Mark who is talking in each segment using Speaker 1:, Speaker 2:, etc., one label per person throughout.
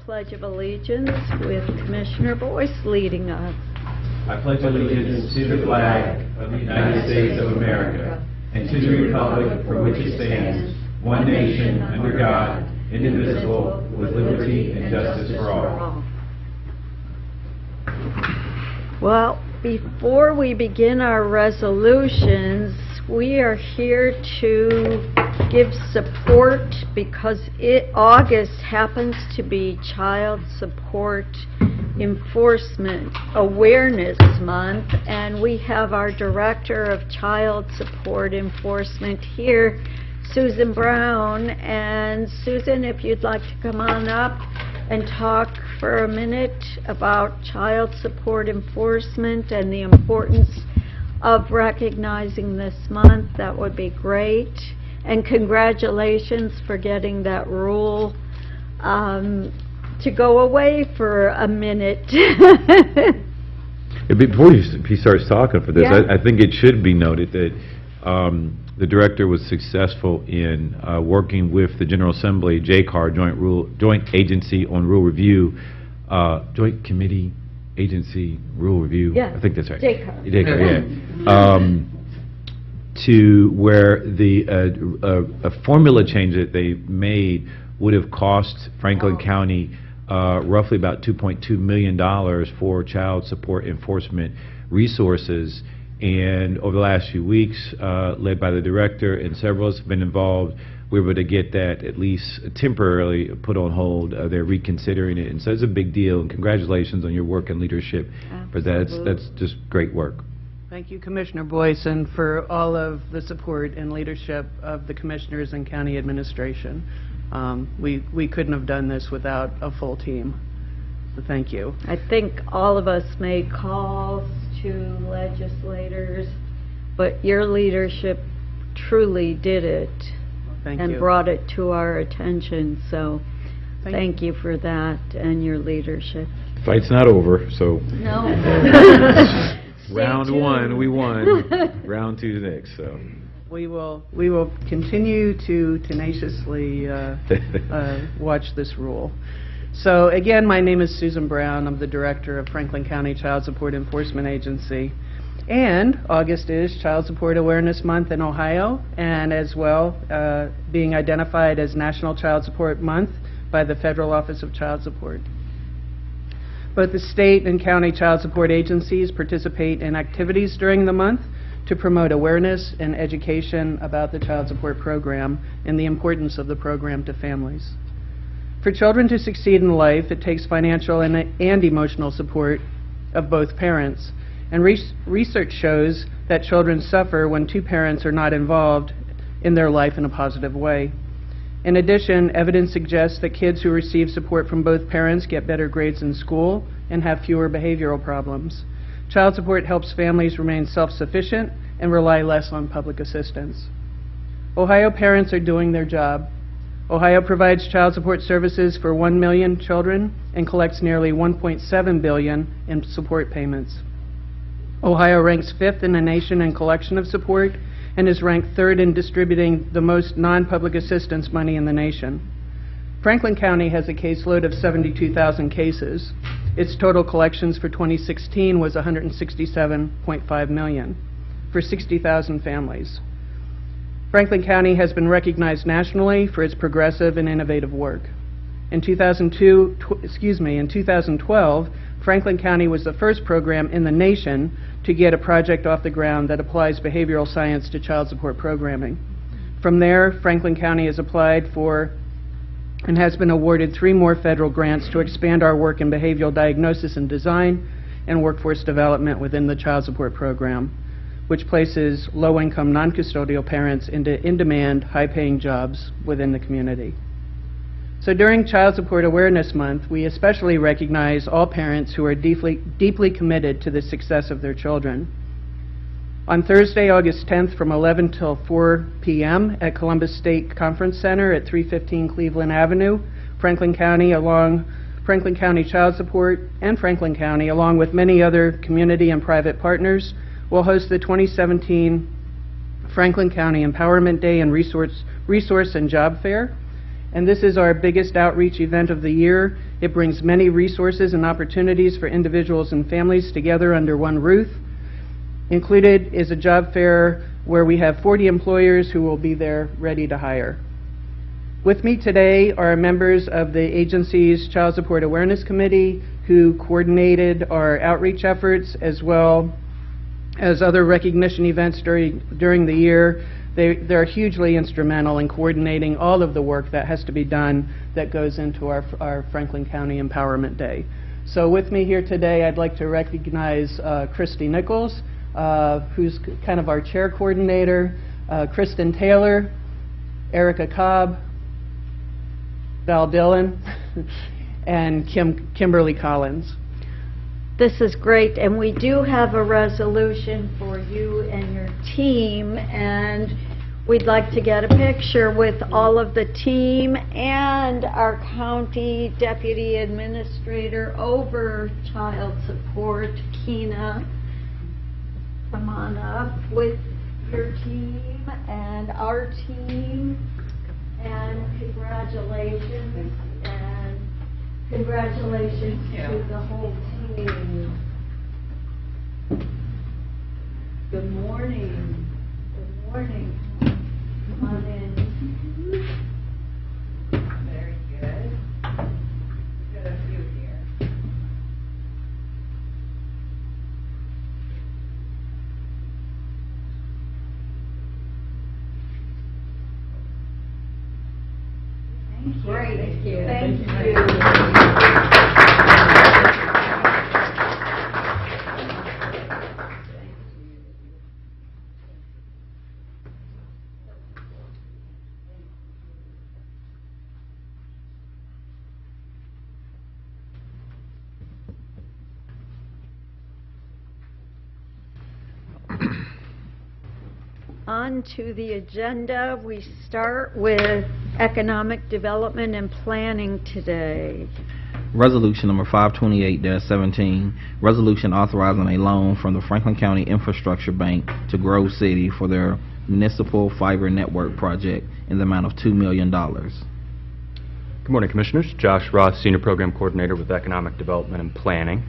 Speaker 1: Pledge of Allegiance with Commissioner Boyce leading us.
Speaker 2: I pledge allegiance to the flag of the United States of America and to the republic for which it stands, one nation, under God, indivisible, with liberty and justice for all.
Speaker 1: Well, before we begin our resolutions, we are here to give support because August happens to be Child Support Enforcement Awareness Month, and we have our Director of Child Support Enforcement here, Susan Brown. And Susan, if you'd like to come on up and talk for a minute about child support enforcement and the importance of recognizing this month, that would be great. And congratulations for getting that rule to go away for a minute.
Speaker 3: Before he starts talking for this,
Speaker 1: Yeah.
Speaker 3: I think it should be noted that the director was successful in working with the General Assembly, JCAR, Joint Agency on Rule Review, Joint Committee Agency Rule Review.
Speaker 1: Yeah.
Speaker 3: I think that's right.
Speaker 1: JCAR.
Speaker 3: JCAR, yeah. To where a formula change that they made would have cost Franklin County roughly about $2.2 million for child support enforcement resources. And over the last few weeks, led by the director and several of us have been involved, we were able to get that at least temporarily put on hold. They're reconsidering it, and so it's a big deal. And congratulations on your work and leadership for that. That's just great work.
Speaker 4: Thank you, Commissioner Boyce, and for all of the support and leadership of the commissioners and county administration. We couldn't have done this without a full team. So thank you.
Speaker 1: I think all of us made calls to legislators, but your leadership truly did it
Speaker 4: Thank
Speaker 1: and
Speaker 4: you.
Speaker 1: brought it to our attention. So
Speaker 4: Thank
Speaker 1: thank you for that and your leadership.
Speaker 3: Fight's not over, so
Speaker 1: No.
Speaker 3: round one we won. Round two next. So
Speaker 4: We will continue to tenaciously watch this rule. So again, my name is Susan Brown. I'm the director of Franklin County Child Support Enforcement Agency. And August is Child Support Awareness Month in Ohio, and as well being identified as National Child Support Month by the Federal Office of Child Support. Both the state and county child support agencies participate in activities during the month to promote awareness and education about the child support program and the importance of the program to families. For children to succeed in life, it takes financial and emotional support of both parents. And research shows that children suffer when two parents are not involved in their life in a positive way. In addition, evidence suggests that kids who receive support from both parents get better grades in school and have fewer behavioral problems. Child support helps families remain self-sufficient and rely less on public assistance. Ohio parents are doing their job. Ohio provides child support services for 1 million children and collects nearly $1.7 billion in support payments. Ohio ranks 5th in the nation in collection of support and is ranked 3rd in distributing the most non-public assistance money in the nation. Franklin County has a caseload of 72,000 cases. Its total collections for 2016 was $167.5 million for 60,000 families. Franklin County has been recognized nationally for its progressive and innovative work. In 2012, Franklin County was the first program in the nation to get a project off the ground that applies behavioral science to child support programming. From there, Franklin County has applied for and has been awarded 3 more federal grants to expand our work in behavioral diagnosis and design and workforce development within the child support program, which places low-income, non-custodial parents into in-demand, high-paying jobs within the community. So during Child Support Awareness Month, we especially recognize all parents who are deeply committed to the success of their children. On Thursday, August 10th, from 11 till 4 p.m. at Columbus State Conference Center at 315 Cleveland Avenue, Franklin County Child Support and Franklin County, along with many other community and private partners, will host the 2017 Franklin County Empowerment Day and Resource and Job Fair. And this is our biggest outreach event of the year It brings many resources and opportunities for individuals and families together under one roof. Included is a job fair where we have 40 employers who will be there ready to hire. With me today are members of the agency's Child Support Awareness Committee who coordinated our outreach efforts as well as other recognition events during the year. They're hugely instrumental in coordinating all of the work that has to be done that goes into our Franklin County Empowerment Day. So with me here today, I'd like to recognize Christy Nichols, who's kind of our chair coordinator, Kristen Taylor, Erica Cobb, Val Dillon, and Kimberly Collins.
Speaker 1: This is great, and we do have a resolution for you and your team, and we'd like to get a picture with all of the team and our county deputy administrator over child support, Keena. Come on up with your team and our team, and congratulations to the whole team. Good morning. Good morning. Come on in.
Speaker 5: Very good. We've got a few here. Thank you.
Speaker 1: Great.
Speaker 5: Thank you.
Speaker 1: Thank you. On to the agenda, we start with economic development and planning today.
Speaker 6: Resolution number 528-17, resolution authorizing a loan from the Franklin County Infrastructure Bank to Grove City for their municipal fiber network project in the amount of $2 million.
Speaker 7: Good morning, Commissioners. Josh Roth, Senior Program Coordinator with Economic Development and Planning.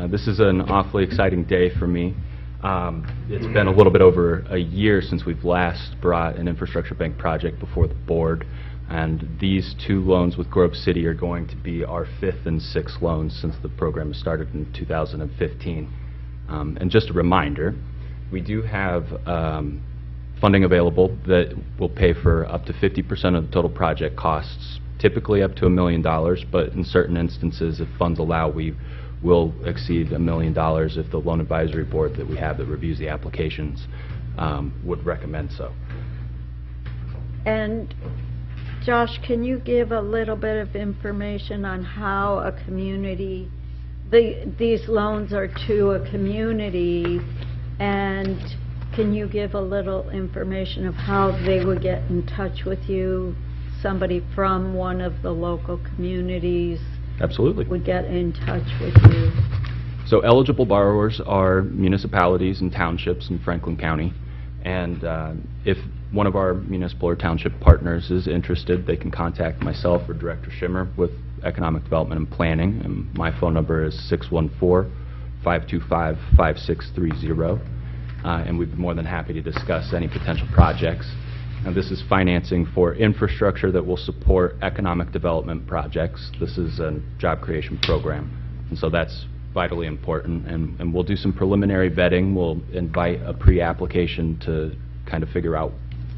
Speaker 7: This is an awfully exciting day for me. It's been a little bit over a year since we've last brought an infrastructure bank project before the board, and these two loans with Grove City are going to be our fifth and sixth loans since the program started in 2015. And just a reminder, we do have funding available that will pay for up to 50% of the total project costs, typically up to $1 million, but in certain instances, if funds allow, we will exceed $1 million if the loan advisory board that we have that reviews the applications would recommend so.
Speaker 1: And Josh, can you give a little bit of information on how a community, these loans are to a community, and can you give a little information of how they would get in touch with you? Somebody from one of the local communities
Speaker 7: Absolutely.
Speaker 1: would get in touch with you.
Speaker 7: So eligible borrowers are municipalities and townships in Franklin County, and if one of our municipal or township partners is interested, they can contact myself or Director Schimmer with Economic Development and Planning, and my phone number is 614-525-5630, and we'd be more than happy to discuss any potential projects. And this is financing for infrastructure that will support economic development projects. This is a job creation program, and so that's vitally important. And we'll do some preliminary vetting. We'll invite a pre-application to kind of figure out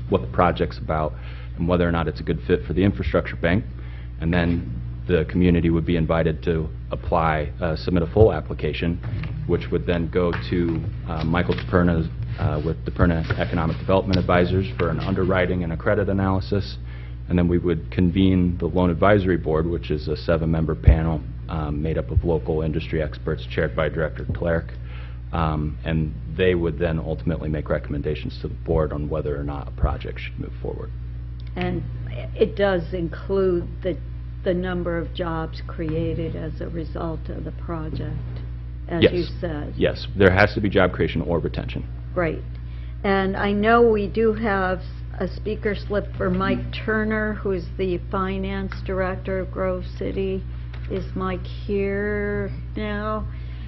Speaker 7: what the project's about and whether or not it's a good fit for the infrastructure bank. And then the community would be invited to apply, submit a full application, which would then go to Michael DePerna with DePerna Economic Development Advisors for an underwriting and a credit analysis. And then we would convene the Loan Advisory Board, which is a 7-member panel made up of local industry experts chaired by Director Clark. And they would then ultimately make recommendations to the board on whether or not a project should move forward.
Speaker 1: And it does include the number of jobs created as a result of the project, as
Speaker 7: Yes.
Speaker 1: you said.
Speaker 7: Yes, there has to be job creation or retention.
Speaker 1: Great. And I know we do have a speaker slip for Mike Turner, who is the finance director of Grove City. Is Mike here now?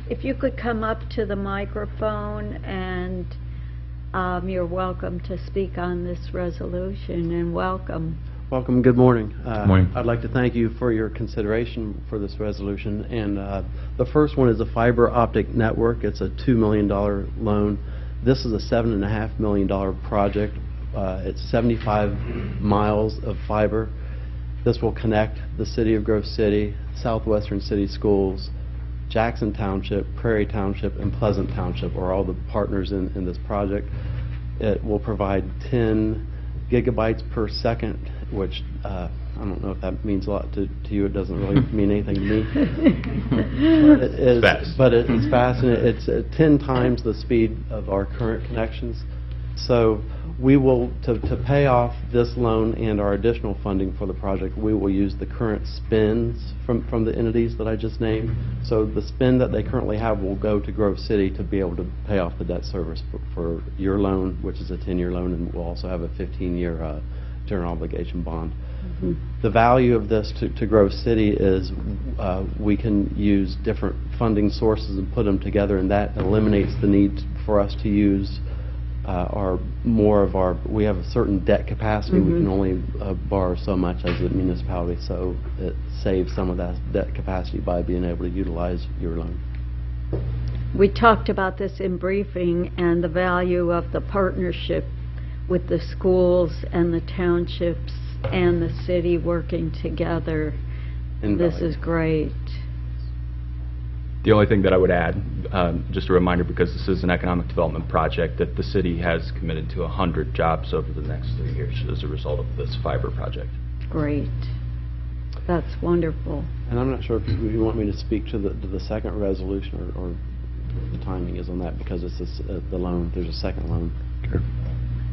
Speaker 1: If you could come up to the microphone, and you're welcome to speak on this resolution, and welcome.
Speaker 8: Welcome, good morning.
Speaker 3: Morning.
Speaker 8: I'd like to thank you for your consideration for this resolution. And the first one is a fiber optic network. It's a $2 million loan. This is a $7.5 million project. It's 75 miles of fiber. This will connect the city of Grove City, Southwestern City Schools, Jackson Township, Prairie Township, and Pleasant Township are all the partners in this project. It will provide 10 gigabytes per second, which I don't know if that means a lot to you. It doesn't really mean anything to me. It's
Speaker 7: fast.
Speaker 8: But it's fast, and it's 10 times the speed of our current connections. So we will, to pay off this loan and our additional funding for the project, we will use the current spends from the entities that I just named. So the spend that they currently have will go to Grove City to be able to pay off the debt service for your loan, which is a 10-year loan, and we'll also have a 15-year general obligation bond. The value of this to Grove City is we can use different funding sources and put them together, and that eliminates the need for us to use we have a certain debt capacity. We can only borrow so much as a municipality, so it saves some of that debt capacity by being able to utilize your loan.
Speaker 1: We talked about this in briefing, and the value of the partnership with the schools and the townships and the city working together. This is great.
Speaker 7: The only thing that I would add, just a reminder, because this is an economic development project, that the city has committed to 100 jobs over the next 3 years as a result of this fiber project.
Speaker 1: Great. That's wonderful.
Speaker 8: And I'm not sure if you want me to speak to the second resolution or the timing is on that, because it's the loan. There's a second loan.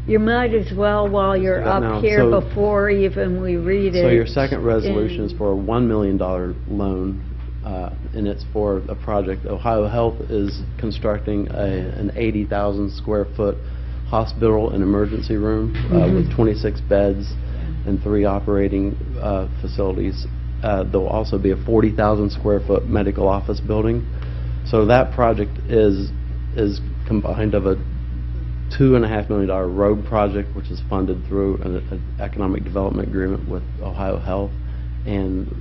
Speaker 1: You might as well, while you're
Speaker 8: that
Speaker 1: up
Speaker 8: now.
Speaker 1: here,
Speaker 8: So-
Speaker 1: before even we read it.
Speaker 8: So your second resolution
Speaker 1: in-
Speaker 8: is for a $1 million loan, and it's for a project. Ohio Health is constructing an 80,000 square foot hospital and emergency room with 26 beds and 3 operating facilities. There'll also be a 40,000 square foot medical office building. So that project is combined of a $2.5 million road project, which is funded through an economic development agreement with Ohio Health, and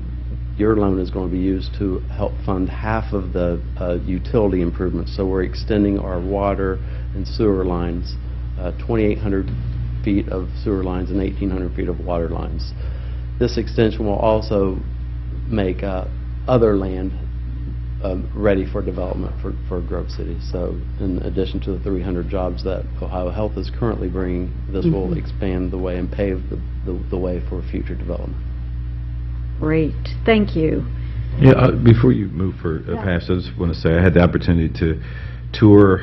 Speaker 8: your loan is going to be used to help fund half of the utility improvements. So we're extending our water and sewer lines, 2,800 feet of sewer lines and 1,800 feet of water lines. This extension will also make other land ready for development for Grove City. So in addition to the 300 jobs that Ohio Health is currently bringing, this will expand the way and pave the way for future development.
Speaker 1: Great. Thank you.
Speaker 3: Yeah, before you move for pass, I just want to say I had the opportunity to tour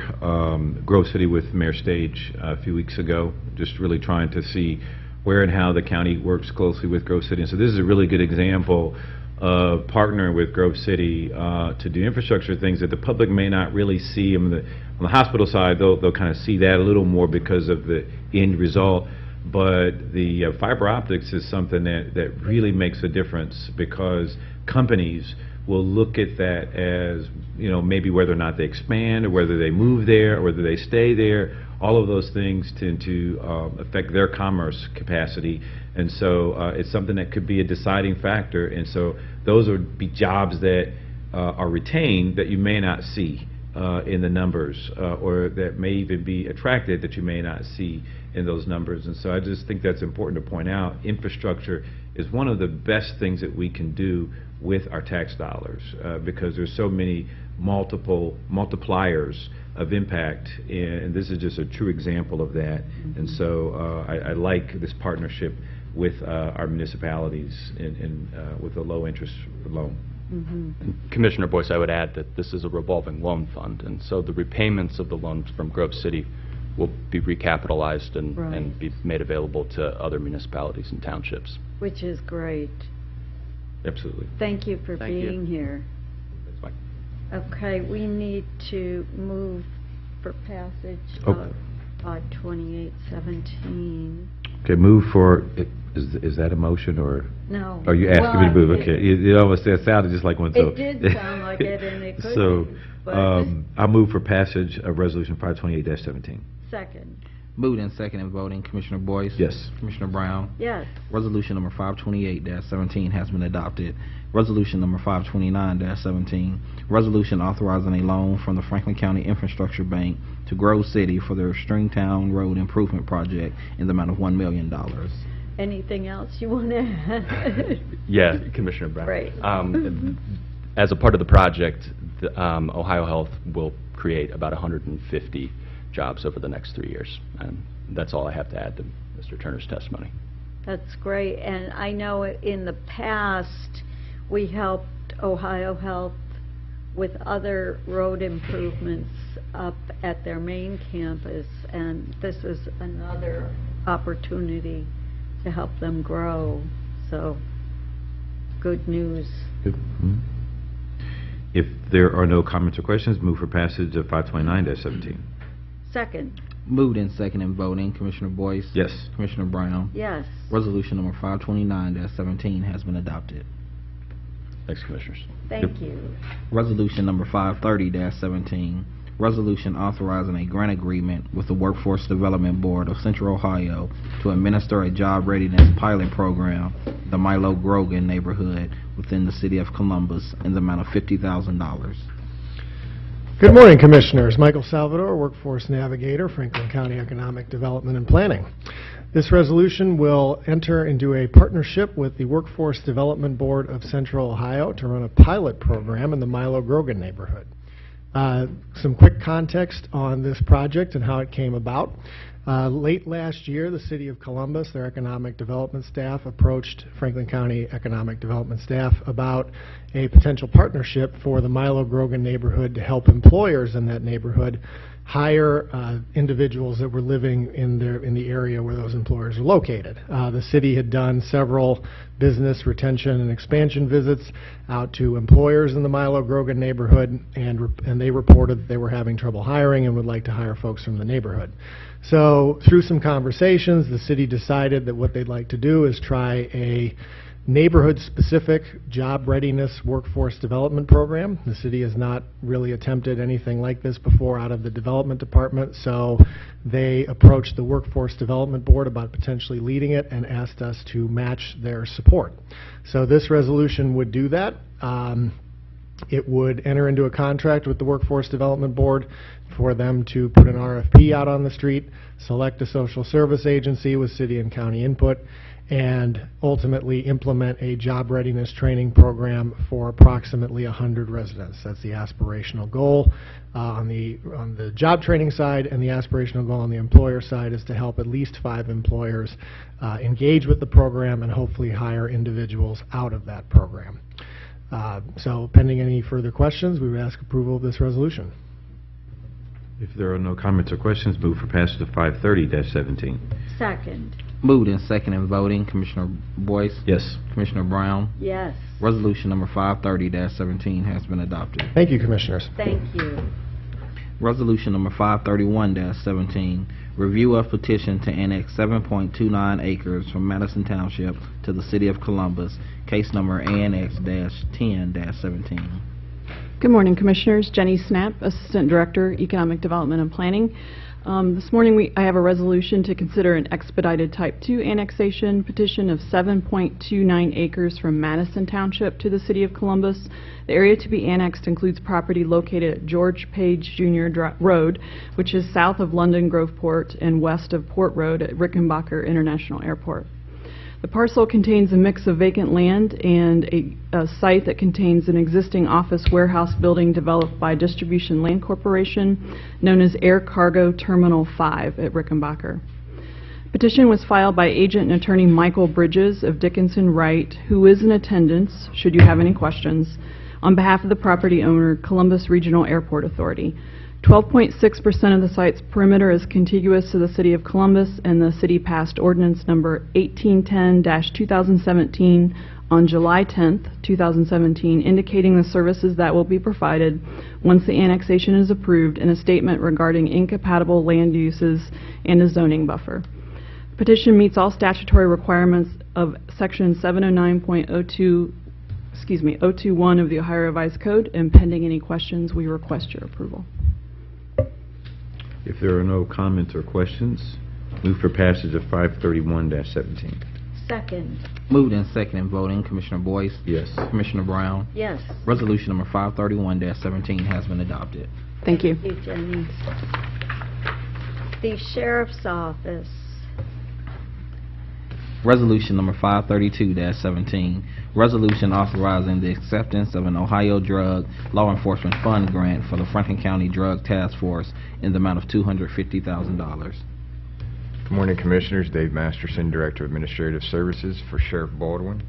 Speaker 3: Grove City with Mayor Stage a few weeks ago, just really trying to see where and how the county works closely with Grove City. And so this is a really good example of partnering with Grove City to do infrastructure things that the public may not really see. On the hospital side, they'll kind of see that a little more because of the end result. But the fiber optics is something that really makes a difference, because companies will look at that as, maybe whether or not they expand or whether they move there or whether they stay there. All of those things tend to affect their commerce capacity. And so it's something that could be a deciding factor. And so those would be jobs that are retained that you may not see in the numbers, or that may even be attracted that you may not see in those numbers. And so I just think that's important to point out. Infrastructure is one of the best things that we can do with our tax dollars, because there's so many multipliers of impact, and this is just a true example of that. And so I like this partnership with our municipalities and with a low interest loan.
Speaker 7: And Commissioner Boyce, I would add that this is a revolving loan fund, and so the repayments of the loans from Grove City will be recapitalized and be made available to other municipalities and townships.
Speaker 1: Which is great.
Speaker 3: Absolutely.
Speaker 1: Thank you for being here.
Speaker 7: That's fine.
Speaker 1: Okay, we need to move for passage
Speaker 3: Oh.
Speaker 1: of 2817.
Speaker 3: Okay, move for, is that a motion, or
Speaker 1: No.
Speaker 3: are you asking me to move?
Speaker 1: Well,
Speaker 3: Okay, it almost, it sounded just like one, so.
Speaker 1: It did sound like it, and it could
Speaker 3: So,
Speaker 1: be, but
Speaker 3: I'll move for passage of Resolution 528-17.
Speaker 1: second,
Speaker 6: Moved and seconded voting, Commissioner Boyce?
Speaker 3: Yes.
Speaker 6: Commissioner Brown?
Speaker 1: yes.
Speaker 6: Resolution number 528-17 has been adopted. Resolution number 529-17, resolution authorizing a loan from the Franklin County Infrastructure Bank to Grove City for their Stringtown Road Improvement Project in the amount of $1 million.
Speaker 1: Anything else you want to add?
Speaker 7: Yeah, Commissioner Brown.
Speaker 1: Right.
Speaker 7: As a part of the project, Ohio Health will create about 150 jobs over the next 3 years. And that's all I have to add to Mr. Turner's testimony.
Speaker 1: That's great, and I know in the past, we helped Ohio Health with other road improvements up at their main campus, and this is another opportunity to help them grow, so good news.
Speaker 3: Good. Mhm. If there are no comments or questions, move for passage of 529-17.
Speaker 1: Second,
Speaker 6: Moved and seconded voting, Commissioner Boyce?
Speaker 3: Yes.
Speaker 6: Commissioner Brown?
Speaker 1: yes.
Speaker 6: Resolution number 529-17 has been adopted.
Speaker 7: Thanks, Commissioners.
Speaker 1: Thank you.
Speaker 6: Resolution number 530-17, resolution authorizing a grant agreement with the Workforce Development Board of Central Ohio to administer a job readiness pilot program, the Milo Grogan neighborhood within the city of Columbus, in the amount of $50,000.
Speaker 9: Good morning, Commissioners. Michael Salvador, Workforce Navigator, Franklin County Economic Development and Planning. This resolution will enter into a partnership with the Workforce Development Board of Central Ohio to run a pilot program in the Milo Grogan neighborhood. Some quick context on this project and how it came about. Late last year, the City of Columbus, their economic development staff, approached Franklin County economic development staff about a potential partnership for the Milo Grogan neighborhood to help employers in that neighborhood hire individuals that were living in the area where those employers are located. The city had done several business retention and expansion visits out to employers in the Milo Grogan neighborhood, and they reported that they were having trouble hiring and would like to hire folks from the neighborhood. So through some conversations, the city decided that what they'd like to do is try a neighborhood-specific job readiness workforce development program. The city has not really attempted anything like this before out of the development department, so they approached the Workforce Development Board about potentially leading it and asked us to match their support. So this resolution would do that. It would enter into a contract with the Workforce Development Board for them to put an RFP out on the street, select a social service agency with city and county input, and ultimately implement a job readiness training program for approximately 100 residents. That's the aspirational goal on the job training side, and the aspirational goal on the employer side is to help at least 5 employers engage with the program and hopefully hire individuals out of that program. So pending any further questions, we would ask approval of this resolution.
Speaker 3: If there are no comments or questions, move for passage of 530-17.
Speaker 1: Second,
Speaker 6: Moved and seconded voting, Commissioner Boyce?
Speaker 3: Yes.
Speaker 6: Commissioner Brown?
Speaker 1: yes.
Speaker 6: Resolution number 530-17 has been adopted.
Speaker 9: Thank you, Commissioners.
Speaker 1: Thank you.
Speaker 6: Resolution number 531-17, review of petition to annex 7.29 acres from Madison Township to the City of Columbus, case number ANX-10-17.
Speaker 10: Good morning, Commissioners. Jenny Snap, Assistant Director, Economic Development and Planning. This morning I have a resolution to consider an expedited Type 2 annexation petition of 7.29 acres from Madison Township to the City of Columbus. The area to be annexed includes property located at George Page Jr. Road, which is south of London Groveport and west of Port Road at Rickenbacker International Airport. The parcel contains a mix of vacant land and a site that contains an existing office warehouse building developed by Distribution Land Corporation, known as Air Cargo Terminal 5 at Rickenbacker. Petition was filed by Agent and Attorney Michael Bridges of Dickinson Wright, who is in attendance, should you have any questions, on behalf of the property owner, Columbus Regional Airport Authority. 12.6% of the site's perimeter is contiguous to the City of Columbus, and the city passed ordinance number 1810-2017 on July 10th, 2017, indicating the services that will be provided once the annexation is approved, and a statement regarding incompatible land uses and a zoning buffer. Petition meets all statutory requirements of Section 021 of the Ohio Revised Code, and pending any questions, we request your approval.
Speaker 3: If there are no comments or questions, move for passage of 531-17.
Speaker 1: Second.
Speaker 6: Moved and second in voting, Commissioner Boyce,
Speaker 3: Yes.
Speaker 6: Commissioner Brown.
Speaker 1: Yes.
Speaker 6: Resolution number 531-17 has been adopted.
Speaker 10: Thank you.
Speaker 1: Thank you, Jenny. The Sheriff's Office.
Speaker 6: Resolution number 532-17, resolution authorizing the acceptance of an Ohio Drug Law Enforcement Fund grant for the Franklin County Drug Task Force in the amount of $250,000.
Speaker 11: Good morning, Commissioners. Dave Masterson, Director of Administrative Services for Sheriff Baldwin.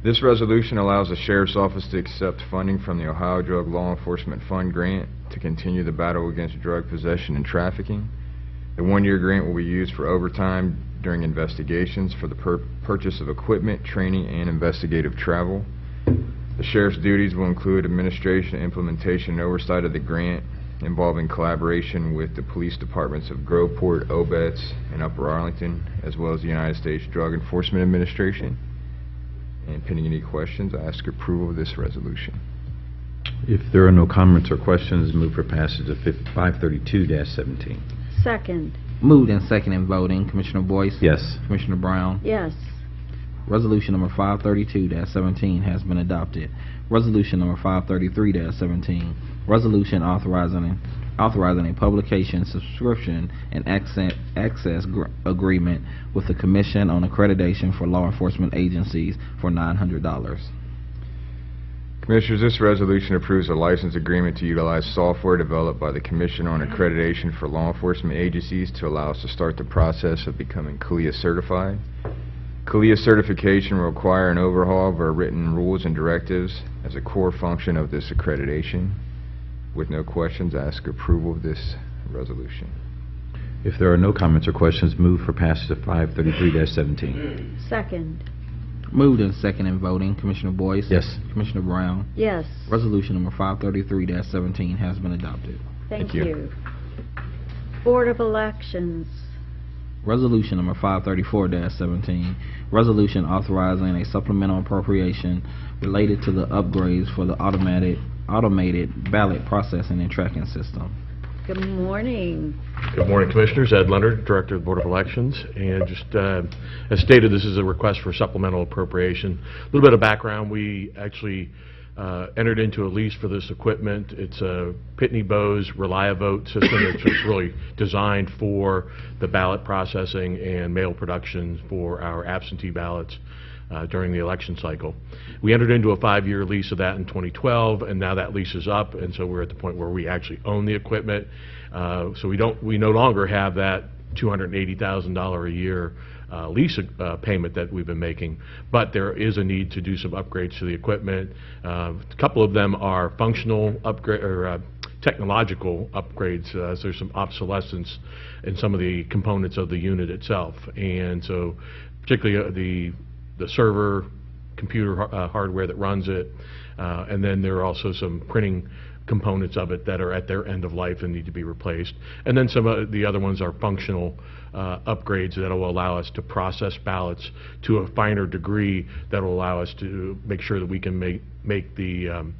Speaker 11: This resolution allows the Sheriff's Office to accept funding from the Ohio Drug Law Enforcement Fund grant to continue the battle against drug possession and trafficking. The one-year grant will be used for overtime during investigations for the purchase of equipment, training, and investigative travel. The Sheriff's duties will include administration, implementation, and oversight of the grant, involving collaboration with the police departments of Groveport, Obetz, and Upper Arlington, as well as the United States Drug Enforcement Administration. And pending any questions, I ask approval of this resolution.
Speaker 3: If there are no comments or questions, move for passage of 532-17.
Speaker 1: Second.
Speaker 6: Moved and second in voting, Commissioner Boyce.
Speaker 3: Yes.
Speaker 6: Commissioner Brown.
Speaker 1: Yes.
Speaker 6: Resolution number 532-17 has been adopted. Resolution number 533-17, resolution authorizing a publication, subscription, and access agreement with the Commission on Accreditation for Law Enforcement Agencies for $900.
Speaker 11: Commissioners, this resolution approves a license agreement to utilize software developed by the Commission on Accreditation for Law Enforcement Agencies to allow us to start the process of becoming CALIA certified. CALIA certification will require an overhaul of our written rules and directives as a core function of this accreditation. With no questions, I ask approval of this resolution.
Speaker 3: If there are no comments or questions, move for passage of 533-17.
Speaker 1: Second.
Speaker 6: Moved and second in voting, Commissioner Boyce.
Speaker 3: Yes.
Speaker 6: Commissioner Brown.
Speaker 1: Yes.
Speaker 6: Resolution number 533-17 has been adopted.
Speaker 1: Thank
Speaker 11: you.
Speaker 1: you. Board of Elections.
Speaker 6: Resolution number 534-17, resolution authorizing a supplemental appropriation related to the upgrades for the automated ballot processing and tracking system.
Speaker 1: Good morning.
Speaker 12: Good morning, Commissioners. Ed Leonard, Director of the Board of Elections. And just as stated, this is a request for supplemental appropriation. A little bit of background. We actually entered into a lease for this equipment. It's a Pitney Bowes ReliaVote system. It's just really designed for the ballot processing and mail production for our absentee ballots during the election cycle. We entered into a 5-year lease of that in 2012, and now that lease is up, and so we're at the point where we actually own the equipment. So we no longer have that $280,000 a year lease payment that we've been making, but there is a need to do some upgrades to the equipment. A couple of them are functional upgrade or technological upgrades. So there's some obsolescence in some of the components of the unit itself, and so particularly the server, computer hardware that runs it, and then there are also some printing components of it that are at their end of life and need to be replaced. And then some of the other ones are functional upgrades that will allow us to process ballots to a finer degree that will allow us to make sure that we can make the,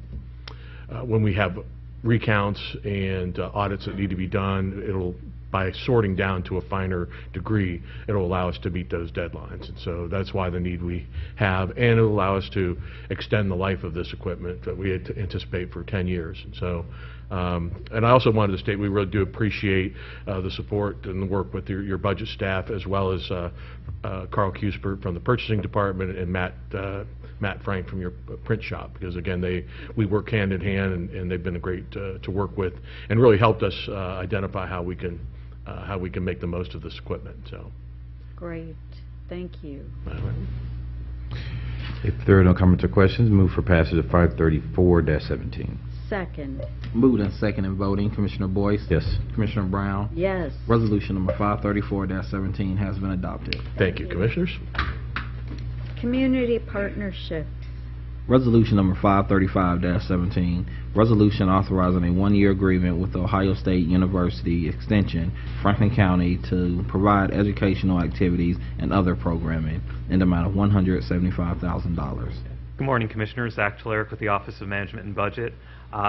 Speaker 12: when we have recounts and audits that need to be done, it'll, by sorting down to a finer degree, it'll allow us to meet those deadlines. And so that's why the need we have, and it'll allow us to extend the life of this equipment that we anticipate for 10 years. And so, and I also wanted to state we really do appreciate the support and the work with your budget staff, as well as Carl Cuspert from the purchasing department and Matt Frank from your print shop, because again, we work hand in hand, and they've been great to work with, and really helped us identify how we can make the most of this equipment. So,
Speaker 1: Great. Thank you.
Speaker 3: If there are no comments or questions, move for passage of 534-17.
Speaker 1: Second.
Speaker 6: Moved and second in voting, Commissioner Boyce.
Speaker 3: Yes.
Speaker 6: Commissioner Brown.
Speaker 1: Yes.
Speaker 6: Resolution number 534-17 has been adopted.
Speaker 12: thank you, Commissioners.
Speaker 1: Community Partnerships.
Speaker 6: Resolution number 535-17, resolution authorizing a one-year agreement with the Ohio State University Extension, Franklin County, to provide educational activities and other programming in the amount of $175,000.
Speaker 13: Good morning, Commissioners. Zach Choleric with the Office of Management and Budget.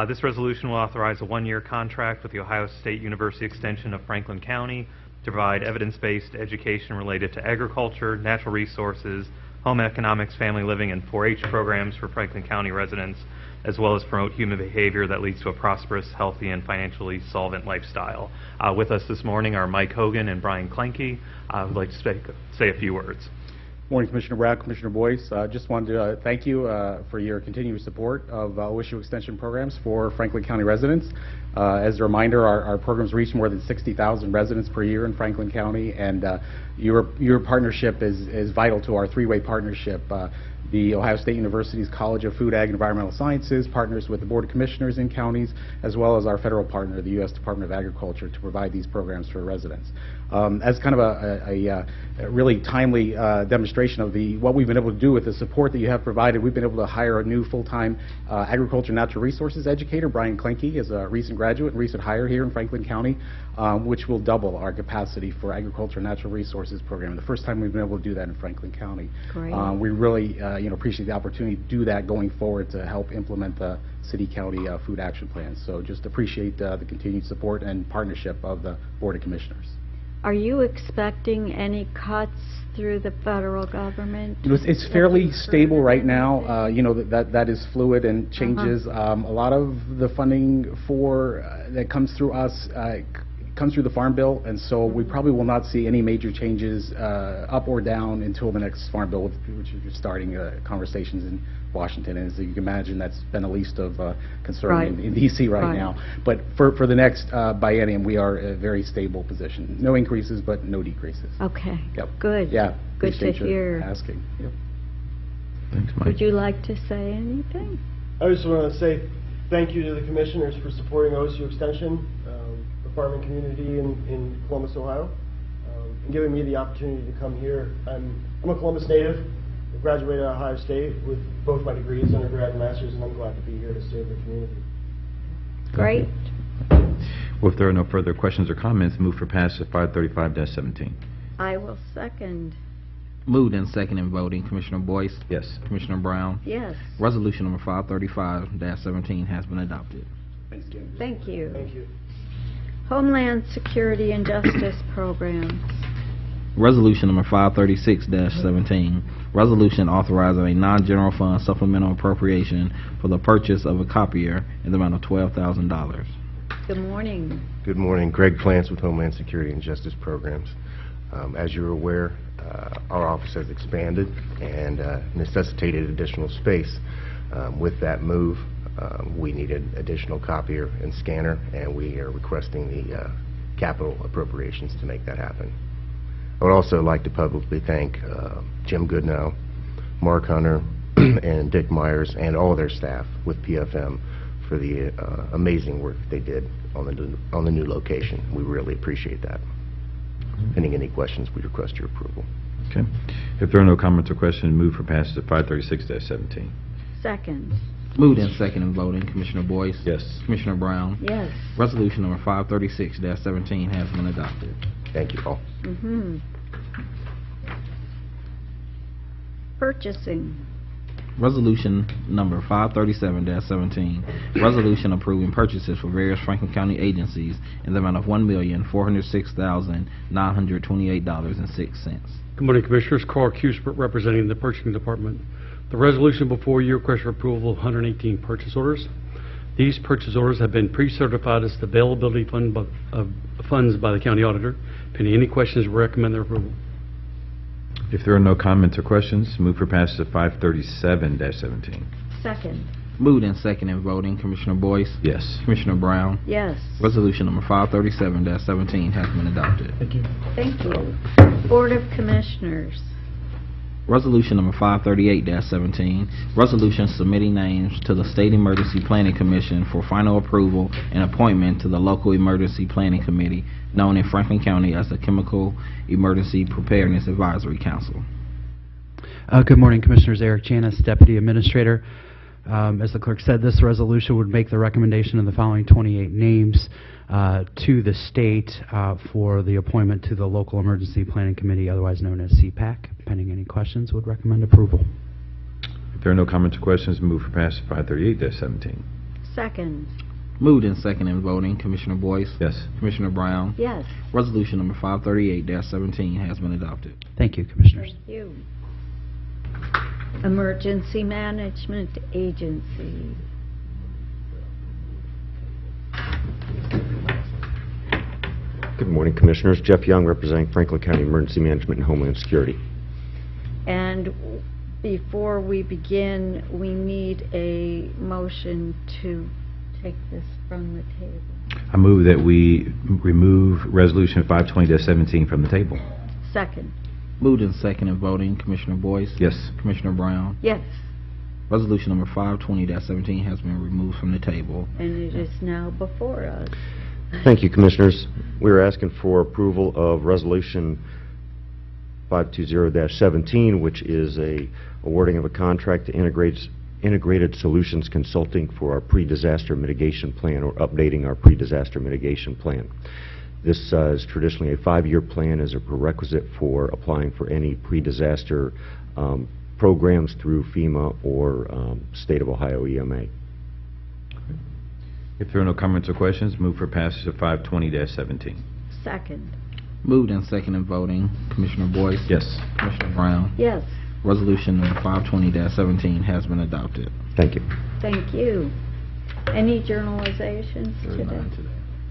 Speaker 13: This resolution will authorize a one-year contract with the Ohio State University Extension of Franklin County to provide evidence-based education related to agriculture, natural resources, home economics, family living, and 4-H programs for Franklin County residents, as well as promote human behavior that leads to a prosperous, healthy, and financially solvent lifestyle. With us this morning are Mike Hogan and Brian Klenke. I would like to say a few words.
Speaker 14: Morning, Commissioner Brown, Commissioner Boyce. Just wanted to thank you for your continued support of OSU Extension programs for Franklin County residents. As a reminder, our programs reach more than 60,000 residents per year in Franklin County, and your partnership is vital to our three-way partnership. The Ohio State University's College of Food, Ag, and Environmental Sciences partners with the Board of Commissioners in counties, as well as our federal partner, the U.S. Department of Agriculture, to provide these programs for residents. As kind of a really timely demonstration of what we've been able to do with the support that you have provided, we've been able to hire a new full-time agriculture and natural resources educator. Brian Klenke is a recent graduate and recent hire here in Franklin County, which will double our capacity for agriculture and natural resources program. The first time we've been able to do that in Franklin County.
Speaker 1: Great.
Speaker 14: We really appreciate the opportunity to do that going forward to help implement the city-county food action plan. So just appreciate the continued support and partnership of the Board of Commissioners.
Speaker 1: Are you expecting any cuts through the federal government?
Speaker 14: It's fairly stable right now. That is fluid and changes. A lot of the funding that comes through us comes through the Farm Bill, and so we probably will not see any major changes up or down until the next Farm Bill, which is starting conversations in Washington. And as you can imagine, that's been a least of concern in D.C. right now. But for the next biennium, we are a very stable position. No increases, but no decreases.
Speaker 1: Okay.
Speaker 14: Yep.
Speaker 1: Good.
Speaker 14: Yeah.
Speaker 1: Good to
Speaker 14: Appreciate your
Speaker 1: hear.
Speaker 14: asking. Yep.
Speaker 3: Thanks, Mike.
Speaker 1: Would you like to say anything?
Speaker 9: I just want to say thank you to the commissioners for supporting OSU Extension, the farming community in Columbus, Ohio, and giving me the opportunity to come here. I'm a Columbus native. I graduated at Ohio State with both my degrees, undergrad and master's, and I'm glad to be here to serve the community.
Speaker 1: Great.
Speaker 3: Well, if there are no further questions or comments, move for passage of 535-17.
Speaker 1: I will second.
Speaker 6: Moved and second in voting, Commissioner Boyce.
Speaker 3: Yes.
Speaker 6: Commissioner Brown.
Speaker 1: Yes.
Speaker 6: Resolution number 535-17 has been adopted.
Speaker 1: Thank you.
Speaker 9: Thank you.
Speaker 1: Homeland Security and Justice Programs.
Speaker 6: Resolution number 536-17, resolution authorizing a non-general fund supplemental appropriation for the purchase of a copier in the amount of $12,000.
Speaker 1: Good morning.
Speaker 15: Good morning. Greg Plants with Homeland Security and Justice Programs. As you're aware, our office has expanded and necessitated additional space. With that move, we needed additional copier and scanner, and we are requesting the capital appropriations to make that happen. I would also like to publicly thank Jim Goodnow, Mark Hunter, and Dick Myers, and all their staff with PFM for the amazing work they did on the new location. We really appreciate that. Pending any questions, we request your approval.
Speaker 3: Okay. If there are no comments or questions, move for passage of 536-17.
Speaker 1: Second.
Speaker 6: Moved and second in voting, Commissioner Boyce.
Speaker 3: Yes.
Speaker 6: Commissioner Brown.
Speaker 1: Yes.
Speaker 6: Resolution number 536-17 has been adopted.
Speaker 15: Thank you all.
Speaker 1: Purchasing.
Speaker 6: Resolution number 537-17, resolution approving purchases for various Franklin County agencies in the amount of $1,406,928.06.
Speaker 16: Good morning, Commissioners. Carl Cuthbert representing the Purchasing Department. The resolution before you requests for approval of 118 purchase orders. These purchase orders have been pre-certified as the availability of funds by the county auditor. Pending any questions, we recommend their approval.
Speaker 3: If there are no comments or questions, move for passage of 537-17.
Speaker 1: Second.
Speaker 6: Moved and second in voting, Commissioner Boyce.
Speaker 3: Yes.
Speaker 6: Commissioner Brown.
Speaker 1: Yes.
Speaker 6: Resolution number 537-17 has been adopted.
Speaker 9: Thank you.
Speaker 1: Thank you. Board of Commissioners.
Speaker 6: Resolution number 538-17, resolution submitting names to the State Emergency Planning Commission for final approval and appointment to the local Emergency Planning Committee, known in Franklin County as the Chemical Emergency Preparedness Advisory Council.
Speaker 17: Good morning, Commissioners. Eric Janis, Deputy Administrator. As the clerk said, this resolution would make the recommendation of the following 28 names to the state for the appointment to the Local Emergency Planning Committee, otherwise known as CPAC. Pending any questions, would recommend approval.
Speaker 3: If there are no comments or questions, move for passage 538-17.
Speaker 1: Second.
Speaker 6: Moved and second in voting. Commissioner Boyce?
Speaker 3: Yes.
Speaker 6: Commissioner Brown?
Speaker 1: Yes.
Speaker 6: Resolution number 538-17 has been adopted.
Speaker 17: Thank you, Commissioners.
Speaker 1: Thank you. Emergency Management Agency.
Speaker 18: Good morning, Commissioners. Jeff Young, representing Franklin County Emergency Management and Homeland Security.
Speaker 1: And before we begin, we need a motion to take this from the table.
Speaker 3: I move that we remove Resolution 520-17 from the table.
Speaker 1: Second.
Speaker 6: Moved and second in voting. Commissioner Boyce?
Speaker 3: Yes.
Speaker 6: Commissioner Brown?
Speaker 1: Yes.
Speaker 6: Resolution number 520-17 has been removed from the table.
Speaker 1: And it is now before us.
Speaker 18: Thank you, Commissioners. We are asking for approval of Resolution 520-17, which is a awarding of a contract to Integrated Solutions Consulting for our pre-disaster mitigation plan, or updating our pre-disaster mitigation plan. This is traditionally a 5-year plan as a prerequisite for applying for any pre-disaster programs through FEMA or State of Ohio EMA.
Speaker 3: If there are no comments or questions, move for passage of 520-17.
Speaker 1: Second.
Speaker 6: Moved and second in voting. Commissioner Boyce?
Speaker 3: Yes.
Speaker 6: Commissioner Brown?
Speaker 1: Yes.
Speaker 6: Resolution number 520-17 has been adopted.
Speaker 18: Thank you.
Speaker 1: Thank you. Any journalizations today?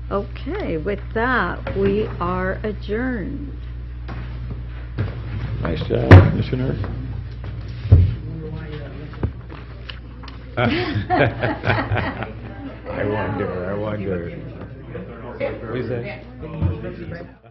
Speaker 1: Okay, with that, we are adjourned.
Speaker 7: Nice job, Commissioner.
Speaker 3: I wonder. What is that?